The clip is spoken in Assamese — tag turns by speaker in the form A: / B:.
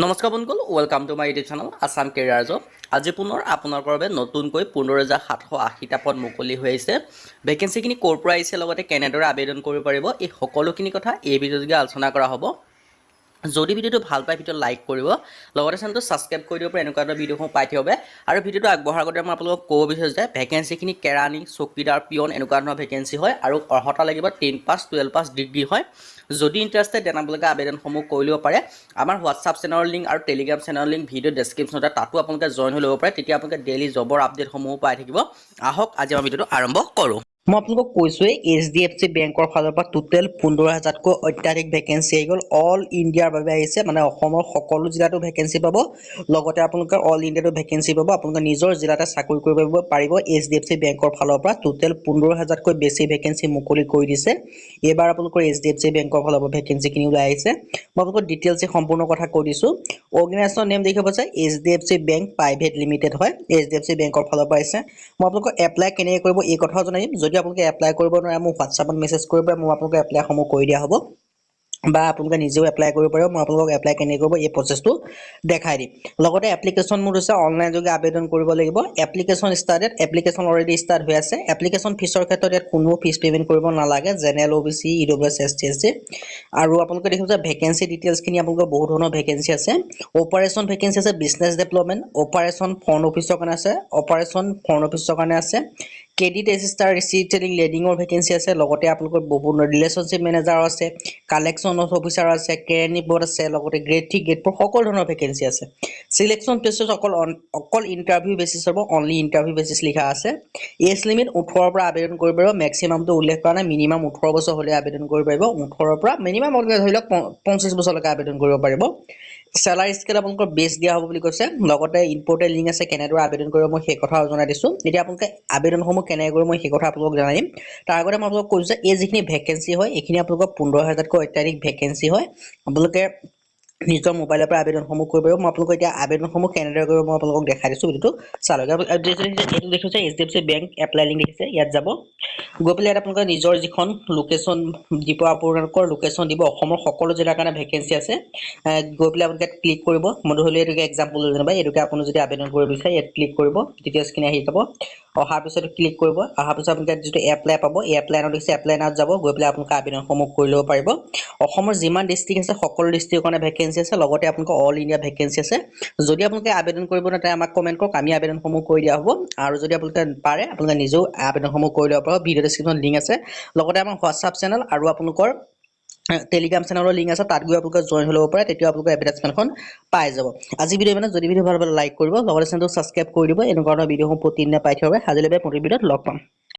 A: নমস্কাৰ বন্ধুসকল, welcome to my YouTube channel Assam career job. আজি পুনৰ আপোনালোকৰ বাবে নতুনকৈ 15,780টা পদ মুকলি হৈ আহিছে। ভেকেঞ্চিখিনি ক'ৰ পৰা আহিছে, লগতে কেনেদৰে আবেদন কৰিব পাৰিব, এই সকলোখিনি কথা এই ভিডিঅ'যোগে আলোচনা কৰা হ'ব। যদি ভিডিঅ'টো ভাল পায় ভিডিঅ'টো লাইক কৰিব, লগতে চেনেলটো ছাবস্ক্ৰাইব কৰি দিব পাৰে এনেকুৱা এটা ভিডিঅ'সমূহ পাই থাকিব। আৰু ভিডিঅ'টো আগবঢ়াৰ আগতে মই আপোনালোকক ক'ব বিচাৰিছোঁ যে ভেকেঞ্চিখিনি কেৰাণী, চকীদাৰ, পিয়ন এনেকুৱা ধৰণৰ ভেকেঞ্চি হয় আৰু অৰ্হতা লাগিব 10 পাছ 12 পাছ ডিগ্ৰী হয়। যদি ইণ্টাৰেষ্টেড দেন আপোনালোকে আবেদনসমূহ কৰি ল'ব পাৰে। আমাৰ হোৱাটছআপ চেনেলৰ লিংক আৰু টেলিগ্ৰাম চেনেলৰ লিংক ভিডিঅ' ডেছক্ৰিপশ্যনতে তাতো আপোনালোকে জইন হৈ ল'ব পাৰে। তেতিয়া আপোনালোকে ডেইলি জবৰ আপডেটসমূহ পাই থাকিব। আহক আজি আমাৰ ভিডিঅ'টো আৰম্ভ কৰোঁ। মই আপোনালোকক কৈছোঁৱেই HDFC বেংকৰ ফালৰ পৰা টোটেল 15,000তকৈ অত্যাধিক ভেকেঞ্চি আহি গ'ল। অল ইণ্ডিয়াৰ বাবে আহিছে, মানে অসমৰ সকলো জিলাতো ভেকেঞ্চি পাব, লগতে আপোনালোকে অল ইণ্ডিয়াতো ভেকেঞ্চি পাব। আপোনালোকে নিজৰ জিলাতে চাকৰি কৰিব পাৰিব। HDFC বেংকৰ ফালৰ পৰা টোটেল 15,000তকৈ বেছি ভেকেঞ্চি মুকলি কৰি দিছে। এইবাৰ আপোনালোকৰ HDFC বেংকৰ ফালৰ পৰা ভেকেঞ্চিখিনি ওলাই আহিছে। মই আপোনালোকক ডিটেইলছ সম্পূৰ্ণ কথা কৈ দিছোঁ। অৰ্গেনাইজেশ্যনৰ নেম দেখিব পাইছে, HDFC বেংক প্ৰাইভেট লিমিটেড হয়। HDFC বেংকৰ ফালৰ পৰা আহিছে। মই আপোনালোকক এপ্লাই কেনেকৈ কৰিব এই কথাও জনাই দিম। যদি আপোনালোকে এপ্লাই কৰিব নোৱাৰে মোক হোৱাটছআপত মেছেজ কৰিব পাৰে, মই আপোনালোকক এপ্লাইসমূহ কৰি দিয়া হ'ব। বা আপোনালোকে নিজেও এপ্লাই কৰিব পাৰিব। মই আপোনালোকক এপ্লাই কেনেকৈ কৰিব এই প্ৰচেছটো দেখাই দিম। লগতে এপ্লিকেশ্যন মোড হৈছে অনলাইন যোগে আবেদন কৰিব লাগিব। Application started, application already start হৈ আছে। এপ্লিকেশ্যন ফিছৰ ক্ষেত্ৰত ইয়াত কোনো ফিজ পে'মেণ্ট কৰিব নালাগে। General OBC, EWS, ST, SC। আৰু আপোনালোকে দেখিব যে ভেকেঞ্চি ডিটেইলছখিনি আপোনালোকৰ বহুত ধৰণৰ ভেকেঞ্চি আছে। অপাৰেশ্যন ভেকেঞ্চি আছে, বিজনেছ ডেভেলপমেণ্ট, অপাৰেশ্যন ফ্ৰণ্ট অফিচৰ কাৰণে আছে, অপাৰেশ্যন ফ্ৰণ্ট অফিচৰ কাৰণে আছে, ক্ৰেডিট এচিষ্টাৰ, ৰিচিপ্ট লেডিঙৰ ভেকেঞ্চি আছে। লগতে আপোনালোকৰ বহুত ৰিলেশ্যনশ্বিপ মেনেজাৰ আছে, কালেকশ্যন অফিচাৰ আছে, কেৰাণী বৰ্ড আছে, লগতে গ্ৰেড 3 গ্ৰেড 4 সকলো ধৰণৰ ভেকেঞ্চি আছে। চিলেকশ্যন বেচিছ অকল ইণ্টাৰভিউ বেচিছ হ'ব, অনলি ইণ্টাৰভিউ বেচিছ লিখা আছে। এজ লিমিট 18ৰ পৰা আবেদন কৰিব পাৰিব। মেক্সিমামটো উল্লেখ কৰা নাই, মিনিমাম 18 বছৰ হ'লে আবেদন কৰিব পাৰিব। 18ৰ পৰা মিনিমাম ধৰি লওক 25 বছৰলৈকে আবেদন কৰিব পাৰিব। চেলাৰী স্কেল আপোনালোকৰ বেছ দিয়া হ'ব বুলি কৈছে। লগতে ইম্পৰ্টেণ্ট লিংক আছে, কেনেদৰে আবেদন কৰিব মই সেই কথা জনাই দিছোঁ। এতিয়া আপোনালোকে আবেদনসমূহ কেনেকৈ কৰিব মই সেই কথা আপোনালোকক জনাই দিম। তাৰ আগতে মই আপোনালোকক কৈছোঁ যে এই যিখিনি ভেকেঞ্চি হয় এইখিনি আপোনালোকৰ 15,000তকৈ অত্যাধিক ভেকেঞ্চি হয়। আপোনালোকে নিজৰ মোবাইলৰ পৰা আবেদনসমূহ কৰিব পাৰিব। মই আপোনালোকক এতিয়া আবেদনসমূহ কেনেদৰে কৰিব মই আপোনালোকক দেখাই দিছোঁ। ভিডিঅ'টো চাওক। এইটো দেখিছে HDFC বেংক এপ্লাই লিংক দেখিছে, ইয়াত যাব। গৈ পেলাই ইয়াত আপোনালোকে নিজৰ যিখন লোকেশ্যন দিব, আপোনালোকৰ লোকেশ্যন দিব। অসমৰ সকলো জিলাৰ কাৰণে ভেকেঞ্চি আছে। গৈ পেলাই আপোনালোকে ক্লিক কৰিব। মই ধৰি লওক এইটোকে এক্সাম্পল লৈ যেনিবা এইটোকে আপুনি যদি আবেদন কৰিব বিচাৰে ইয়াত ক্লিক কৰিব। ডিটেইলছখিনি আহি যাব। অহাৰ পিছত ক্লিক কৰিব। অহাৰ পিছত আপোনালোকে যিটো এপ্লাই পাব, এই এপ্লাই নাও দেখিছে, এপ্লাই নাওত যাব। গৈ পেলাই আপোনালোকে আবেদনসমূহ কৰি ল'ব পাৰিব। অসমৰ যিমান ডিষ্ট্ৰিক্ট আছে সকলো ডিষ্ট্ৰিক্টৰ কাৰণে ভেকেঞ্চি আছে। লগতে আপোনালোকৰ অল ইণ্ডিয়া ভেকেঞ্চি আছে। যদি আপোনালোকে আবেদন কৰিব নোৱাৰে আমাক কমেণ্ট কৰক, আমি আবেদনসমূহ কৰি দিয়া হ'ব। আৰু যদি আপোনালোকে পাৰে আপোনালোকে নিজেও আবেদনসমূহ কৰি ল'ব পাৰিব। ভিডিঅ' ডেছক্ৰিপশ্যনত লিংক আছে। লগতে আমাৰ হোৱাটছআপ চেনেল আৰু আপোনালোকৰ টেলিগ্ৰাম চেনেলৰ লিংক আছে, তাত গৈ আপোনালোকে জইন হৈ ল'ব পাৰে। তেতিয়া আপোনালোকে এডভাৰটাইজমেণ্টখন পাই যাব। আজি ভিডিঅ' মানে যদি ভিডিঅ' ভাল পালে লাইক কৰিব, লগতে চেনেলটো ছাবস্ক্ৰাইব কৰি দিব। এনেকুৱা ধৰণৰ ভিডিঅ'সমূহ প্ৰতিদিনে পাই থাকিব। আজিলৈকে নতুন ভিডিঅ'ত লগ পাম।